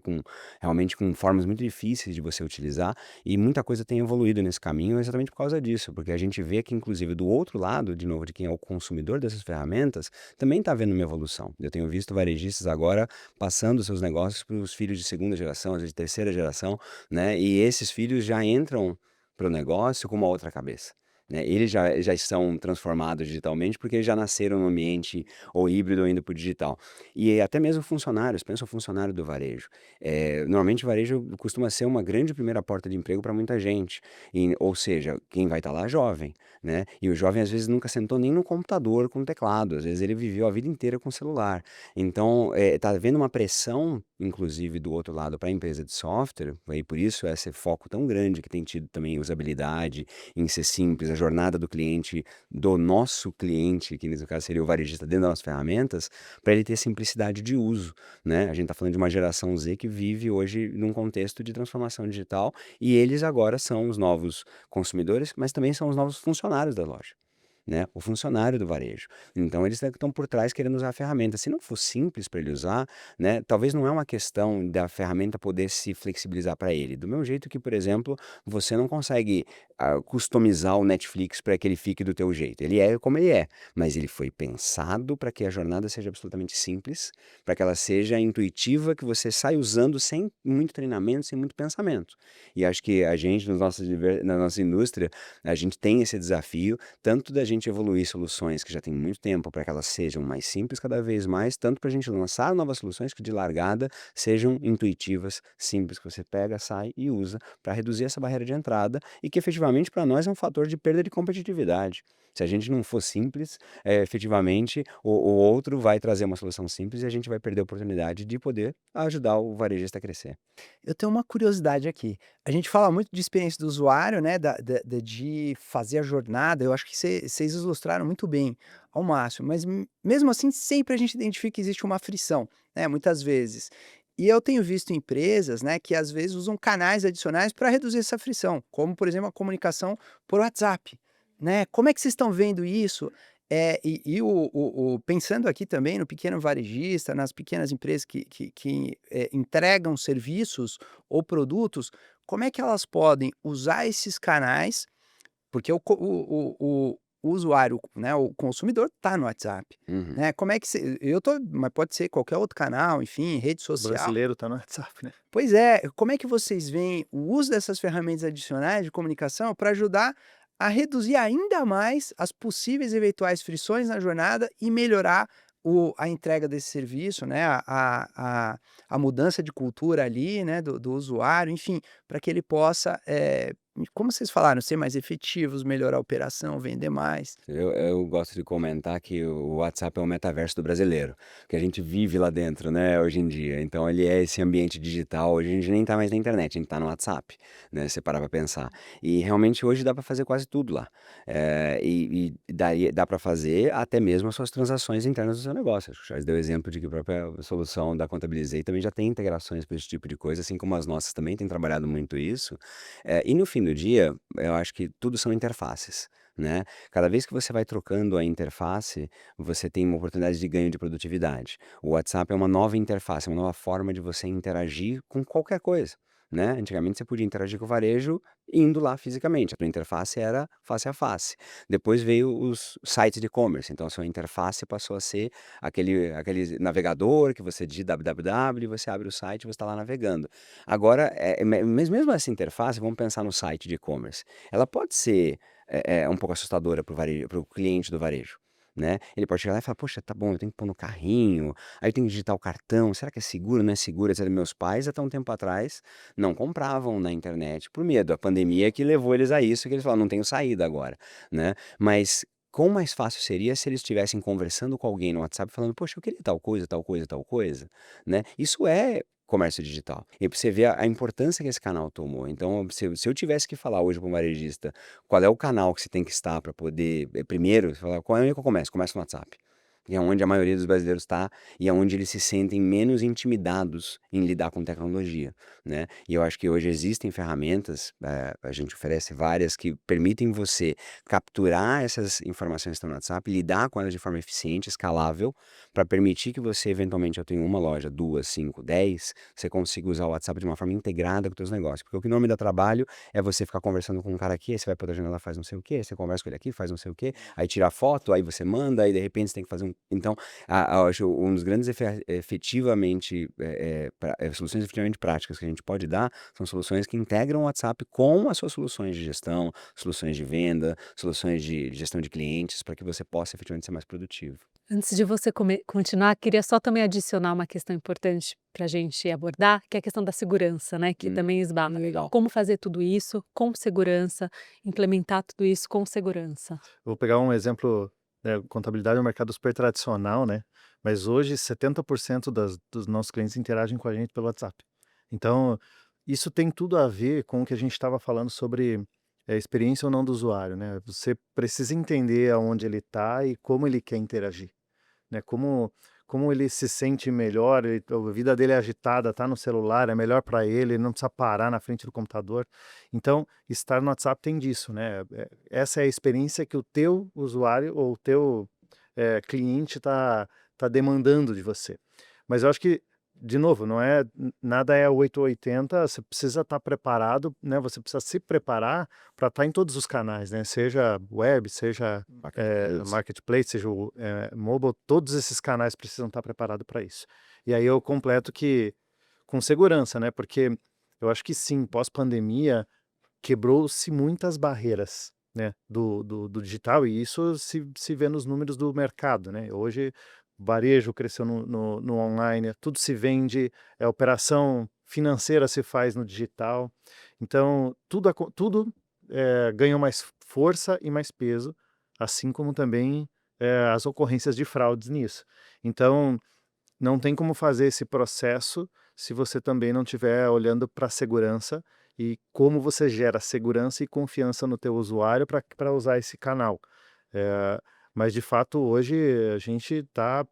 realmente com formas muito difíceis de você utilizar, e muita coisa tem evoluído nesse caminho exatamente por causa disso, porque a gente vê que, inclusive, do outro lado, de novo, de quem é o consumidor dessas ferramentas, também está havendo uma evolução. Eu tenho visto varejistas agora passando seus negócios para os filhos de segunda geração, às vezes de terceira geração, né? E esses filhos já entram para o negócio com uma outra cabeça, né? Eles já estão transformados digitalmente porque eles já nasceram no ambiente ou híbrido ou indo para o digital. E até mesmo funcionários, pensa o funcionário do varejo. Normalmente o varejo costuma ser uma grande primeira porta de emprego para muita gente, ou seja, quem vai estar lá é jovem, né? E o jovem às vezes nunca sentou nem no computador com teclado, às vezes ele viveu a vida inteira com celular. Então, tá havendo uma pressão, inclusive do outro lado, para a empresa de software, e por isso esse foco tão grande que tem tido também usabilidade, em ser simples, a jornada do cliente, do nosso cliente, que nesse caso seria o varejista dentro das nossas ferramentas, para ele ter simplicidade de uso, né? A gente está falando de uma geração Z que vive hoje num contexto de transformação digital, e eles agora são os novos consumidores, mas também são os novos funcionários da loja, né? O funcionário do varejo. Então eles estão por trás querendo usar a ferramenta. Se não for simples para ele usar, né? Talvez não é uma questão da ferramenta poder se flexibilizar para ele. Do mesmo jeito que, por exemplo, você não consegue customizar o Netflix para que ele fique do teu jeito. Ele é como ele é, mas ele foi pensado para que a jornada seja absolutamente simples, para que ela seja intuitiva, que você saia usando sem muito treinamento, sem muito pensamento. E acho que a gente, na nossa indústria, a gente tem esse desafio, tanto da gente evoluir soluções que já tem muito tempo para que elas sejam mais simples cada vez mais, tanto para a gente lançar novas soluções que de largada sejam intuitivas, simples, que você pega, sai e usa para reduzir essa barreira de entrada, e que efetivamente para nós é um fator de perda de competitividade. Se a gente não for simples, efetivamente o outro vai trazer uma solução simples e a gente vai perder a oportunidade de poder ajudar o varejista a crescer. Eu tenho uma curiosidade aqui. A gente fala muito de experiência do usuário, né, de fazer a jornada, eu acho que vocês ilustraram muito bem, ao máximo, mas mesmo assim sempre a gente identifica que existe uma frição, né, muitas vezes. E eu tenho visto empresas, né, que às vezes usam canais adicionais para reduzir essa frição, como por exemplo a comunicação por WhatsApp, né. Como é que vocês estão vendo isso? Pensando aqui também no pequeno varejista, nas pequenas empresas que entregam serviços ou produtos, como é que elas podem usar esses canais, porque o usuário, né, o consumidor está no WhatsApp, Uhum. né, como é que mas pode ser qualquer outro canal, enfim, rede O social. brasileiro está no WhatsApp, né. Pois é, como é que vocês veem o uso dessas ferramentas adicionais de comunicação para ajudar a reduzir ainda mais as possíveis eventuais frições na jornada e melhorar a entrega desse serviço, né, a mudança de cultura ali, né, do usuário, enfim, para que ele possa, como vocês falaram, ser mais efetivos, melhorar a operação, vender mais. Eu gosto de comentar que o WhatsApp é o metaverso do brasileiro, que a gente vive lá dentro, né, hoje em dia. Então ele é esse ambiente digital, hoje a gente nem tá mais na internet, a gente tá no WhatsApp, né, se você parar pra pensar. E realmente hoje dá pra fazer quase tudo lá. E daí dá pra fazer até mesmo as suas transações internas do seu negócio. Acho que o Charles deu exemplo de que a própria solução da Contabilizei também já tem integrações para esse tipo de coisa, assim como as nossas também têm trabalhado muito isso. E no final do dia, eu acho que tudo são interfaces, né. Cada vez que você vai trocando a interface, você tem uma oportunidade de ganho de produtividade. O WhatsApp é uma nova interface, uma nova forma de você interagir com qualquer coisa, né. Antigamente você podia interagir com o varejo indo lá fisicamente, a tua interface era face a face. Depois veio os sites de e-commerce, então a sua interface passou a ser aquele navegador que você digita www e você abre o site e você está lá navegando. Agora, mas mesmo essa interface, vamos pensar no site de e-commerce, ela pode ser, um pouco assustadora para o cliente do varejo, né. Ele pode chegar lá e falar: "Poxa, tá bom, eu tenho que pôr no carrinho, aí eu tenho que digitar o cartão, será que é seguro, não é seguro?" Etcétera. Meus pais, até um tempo atrás, não compravam na internet por medo, a pandemia que levou eles a isso, que eles falaram: "Não tenho saída agora", né. Mas quão mais fácil seria se eles estivessem conversando com alguém no WhatsApp falando: "Poxa, eu queria tal coisa, tal coisa, tal coisa", né. Isso é comércio digital. E pra você ver a importância que esse canal tomou. Então, se eu tivesse que falar hoje para um varejista qual é o canal que você tem que estar para poder, primeiro, você fala: "Qual é que eu começo?" Começa no WhatsApp. E é onde a maioria dos brasileiros está e é onde eles se sentem menos intimidados em lidar com tecnologia, né. E eu acho que hoje existem ferramentas, a gente oferece várias que permitem você capturar essas informações que estão no WhatsApp, lidar com elas de forma eficiente, escalável, para permitir que você eventualmente eu tenho uma loja, 2, 5, 10, você consiga usar o WhatsApp de uma forma integrada com os teus negócios. Porque o que não me dá trabalho é você ficar conversando com um cara aqui, aí você vai pra outra janela, faz não sei o quê, aí você conversa com ele aqui, faz não sei o quê, aí tira a foto, aí você manda, aí de repente você tem que fazer então, eu acho um dos grandes efetivamente, soluções efetivamente práticas que a gente pode dar, são soluções que integram o WhatsApp com as suas soluções de gestão, soluções de venda, soluções de gestão de clientes, para que você possa efetivamente ser mais produtivo. Antes de você continuar, queria só também adicionar uma questão importante para a gente abordar, que é a questão da segurança, né? Que também esbarra. Legal. Como fazer tudo isso com segurança, implementar tudo isso com segurança. Vou pegar um exemplo, contabilidade é um mercado super tradicional, né, mas hoje 70% dos nossos clientes interagem com a gente pelo WhatsApp. Então, isso tem tudo a ver com o que a gente estava falando sobre, experiência ou não do usuário, né. Você precisa entender aonde ele está e como ele quer interagir, né, como ele se sente melhor, a vida dele é agitada, tá no celular, é melhor para ele não precisa parar na frente do computador. Então, estar no WhatsApp tem disso, né, essa é a experiência que o teu usuário ou o teu, cliente tá demandando de você. Mas eu acho que, de novo, não é nada é 8 ou 80, você precisa estar preparado, né, você precisa se preparar para estar em todos os canais, né, seja web, seja Marketplace. marketplace, seja o, mobile, todos esses canais precisam estar preparados para isso. E aí eu completo que com segurança, né, porque eu acho que sim, pós-pandemia quebrou-se muitas barreiras, né, do digital e isso se vê nos números do mercado, né. Hoje o varejo cresceu no online, tudo se vende, operação financeira se faz no digital, então tudo, ganhou mais força e mais peso, assim como também, as ocorrências de fraudes nisso. Então, não tem como fazer esse processo se você também não estiver olhando para a segurança e como você gera segurança e confiança no teu usuário para usar esse canal. Eh, mas de fato hoje a gente está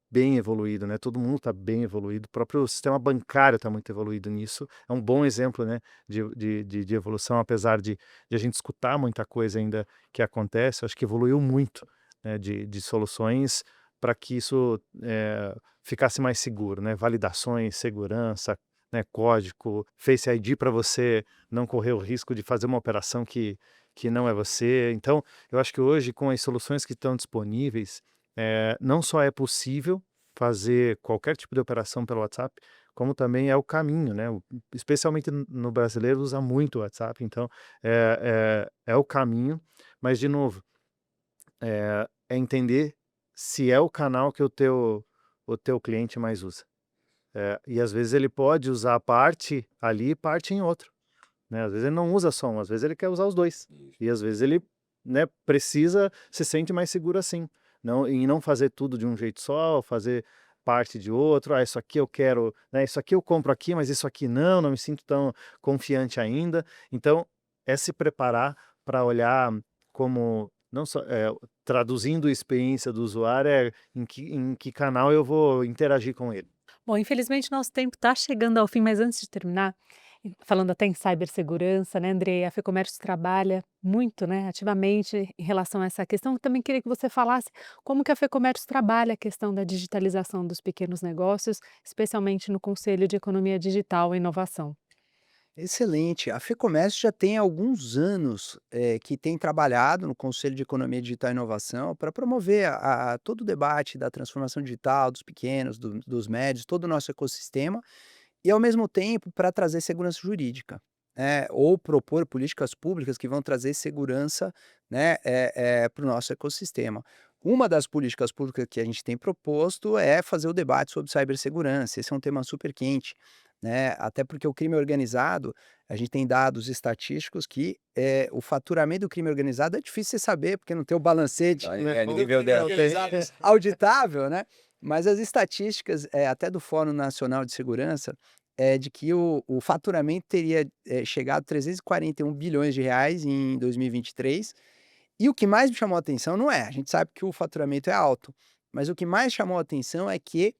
bem evoluído, né, todo mundo está bem evoluído, o próprio sistema bancário está muito evoluído nisso, é um bom exemplo, né, de evolução, apesar de a gente escutar muita coisa ainda que acontece, eu acho que evoluiu muito, né, de soluções para que isso, ficasse mais seguro, né, validações, segurança, né, código, Face ID para você não correr o risco de fazer uma operação que não é você. Então, eu acho que hoje com as soluções que estão disponíveis, não só é possível fazer qualquer tipo de operação pelo WhatsApp, como também é o caminho, né, especialmente no brasileiro usa muito o WhatsApp, então é o caminho, mas de novo, é entender se é o canal que o teu cliente mais usa. E às vezes ele pode usar parte ali e parte em outro, né, às vezes ele não usa só um, às vezes ele quer usar os 2 e às vezes ele, né, se sente mais seguro assim, não fazer tudo de um jeito só, fazer parte de outro, isso aqui eu quero, né, isso aqui eu compro aqui, mas isso aqui não me sinto tão confiante ainda. Então, é se preparar para olhar como não só, traduzindo a experiência do usuário, em que canal eu vou interagir com ele. Bom, infelizmente nosso tempo está chegando ao fim, mas antes de terminar, E falando até em cibersegurança, né, Andrei, a Fecomércio trabalha muito, né, ativamente em relação a essa questão. Eu também queria que você falasse como que a Fecomércio trabalha a questão da digitalização dos pequenos negócios, especialmente no Conselho de Economia Digital e Inovação. Excelente. A FEComércio já tem alguns anos, que tem trabalhado no Conselho de Economia Digital e Inovação para promover todo o debate da transformação digital dos pequenos, dos médios, todo o nosso ecossistema, e ao mesmo tempo para trazer segurança jurídica, né, ou propor políticas públicas que vão trazer segurança, né, para o nosso ecossistema. Uma das políticas públicas que a gente tem proposto é fazer o debate sobre cibersegurança. Esse é um tema super quente, né, até porque o crime organizado, a gente tem dados estatísticos que, o faturamento do crime organizado é difícil você saber, porque não tem o balancete No do nível crime dela. organizado auditável, né, mas as estatísticas, até do Fórum Nacional de Segurança, é de que o faturamento teria, chegado a 341 bilhões de reais em 2023, e o que mais me chamou a atenção não é, a gente sabe que o faturamento é alto, mas o que mais chamou a atenção é que,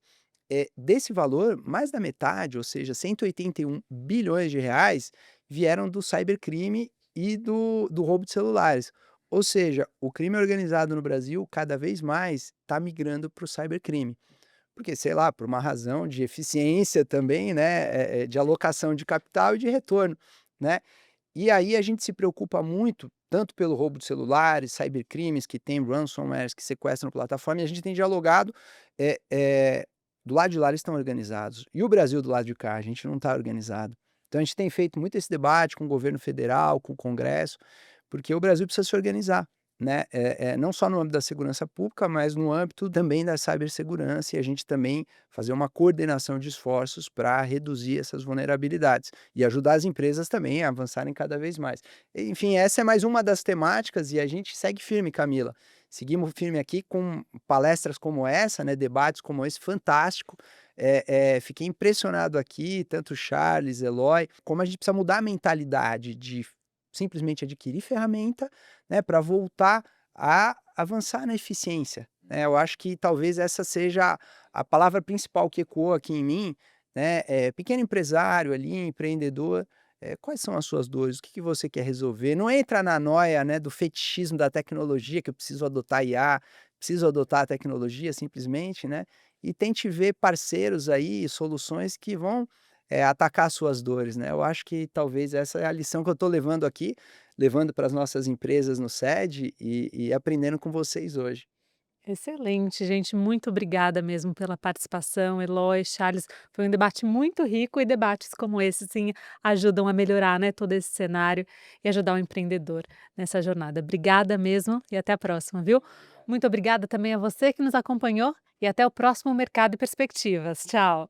desse valor, mais da metade, ou seja, 181 bilhões de reais, vieram do cybercrime e do roubo de celulares. Ou seja, o crime organizado no Brasil cada vez mais está migrando para o cybercrime. Porque, sei lá, por uma razão de eficiência também, né, de alocação de capital e de retorno, né. E aí a gente se preocupa muito, tanto pelo roubo de celulares, cybercrimes, que tem ransomwares que sequestram plataforma, e a gente tem dialogado, do lado de lá eles estão organizados, e o Brasil do lado de cá, a gente não está organizado. Então a gente tem feito muito esse debate com o governo federal, com o Congresso, porque o Brasil precisa se organizar, né, não só no âmbito da segurança pública, mas no âmbito também da cibersegurança, e a gente também fazer uma coordenação de esforços para reduzir essas vulnerabilidades, e ajudar as empresas também a avançarem cada vez mais. Enfim, essa é mais uma das temáticas e a gente segue firme, Camila. Seguimos firme aqui com palestras como essa, né, debates como esse fantástico. Fiquei impressionado aqui, tanto Charles, Eloy, como a gente precisa mudar a mentalidade de simplesmente adquirir ferramenta, né, para voltar a avançar na eficiência, né. Eu acho que talvez essa seja a palavra principal que ecoou aqui em mim, né, pequeno empresário ali, empreendedor, quais são as suas dores? O que que você quer resolver? Não entra na noia, né, do fetichismo da tecnologia, que eu preciso adotar IA, preciso adotar a tecnologia simplesmente, né, e tente ver parceiros aí, soluções que vão, atacar suas dores, né. Eu acho que talvez essa é a lição que eu estou levando aqui, levando para as nossas empresas no SED e aprendendo com vocês hoje. Excelente, gente. Muito obrigada mesmo pela participação, Eloy, Charles. Foi um debate muito rico e debates como esse, sim, ajudam a melhorar, né, todo esse cenário e ajudar o empreendedor nessa jornada. Obrigada mesmo e até a próxima, viu? Muito obrigada também a você que nos acompanhou e até o próximo Mercado e Perspectivas. Tchau.